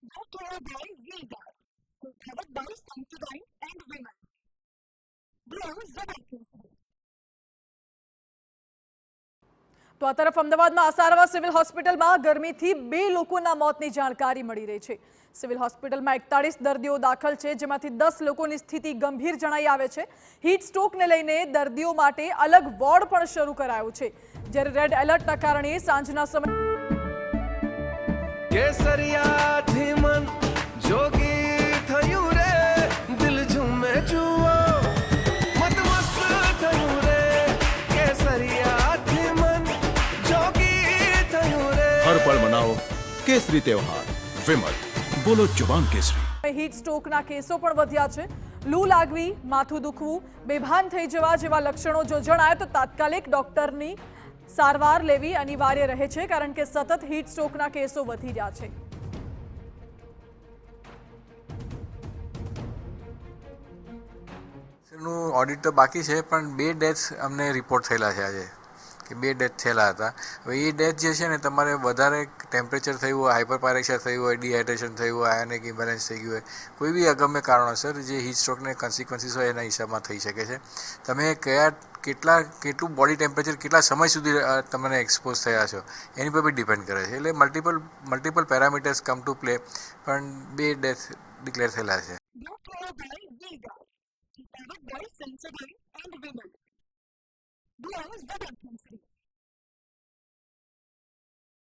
Doctor by Vega, covered by Sensodyne and Women. Blows the vacancy. તો આ તરફ અમદાવાદમાં આસારવા સિવિલ હોસ્પિટલમાં ગરમીથી 2 લોકોના મોતની જાણકારી મળી રહી છે. સિવિલ હોસ્પિટલમાં 41 દર્દીઓ દાખલ છે, જેમાંથી 10 લોકોની સ્થિતિ ગંભીર જણાઈ આવે છે. હીટ સ્ટ્રોકને લઈને દર્દીઓ માટે અલગ વોર્ડ પણ શરૂ કરાયો છે. જ્યારે રેડ એલર્ટના કારણે સાંજના સમયે કેસરિયાથી મન જોગી થયું રે, દિલ ઝૂમે જુઓ મત મસ્ત થયું રે, કેસરિયાથી મન જોગી થયું રે. હર પળ મનાવો કેસરી તહેવાર. વિમલ, બોલો જુબાન કેસરી. હીટ સ્ટ્રોકના કેસો પણ વધ્યા છે. લૂ લાગવી, માથું દુખવું, બેભાન થઈ જવા જેવા લક્ષણો જો જણાય તો તાત્કાલિક ડોક્ટરની સારવાર લેવી અનિવાર્ય રહે છે, કારણ કે સતત હીટ સ્ટ્રોકના કેસો વધી રહ્યા છે. નું ઓડિટ તો બાકી છે, પણ 2 ડેથ્સ અમને રિપોર્ટ થયેલા છે આજે, કે 2 ડેથ થયેલા હતા. હવે એ ડેથ જે છે ને, તમારે વધારે ટેમ્પરેચર થયું હોય, હાઇપરપાયરેક્સિયા થયું હોય, ડિહાઇડ્રેશન થયું હોય, આયોનિક ઇમ્બેલેન્સ થઈ ગયું હોય, કોઈ બી અગમ્ય કારણોસર જે હીટ સ્ટ્રોકને કોન્સિક્વન્સીસ હોય એના હિસાબમાં થઈ શકે છે. તમે કેટલું બોડી ટેમ્પરેચર કેટલા સમય સુધી તમને એક્સપોઝ થયા છો એની પર બી ડિપેન્ડ કરે છે. એટલે multiple parameters come to play, પણ 2 ડેથ ડિક્લેર થયેલા છે. Doctor by Vega, covered by Sensodyne and Women. Blows the vacancy.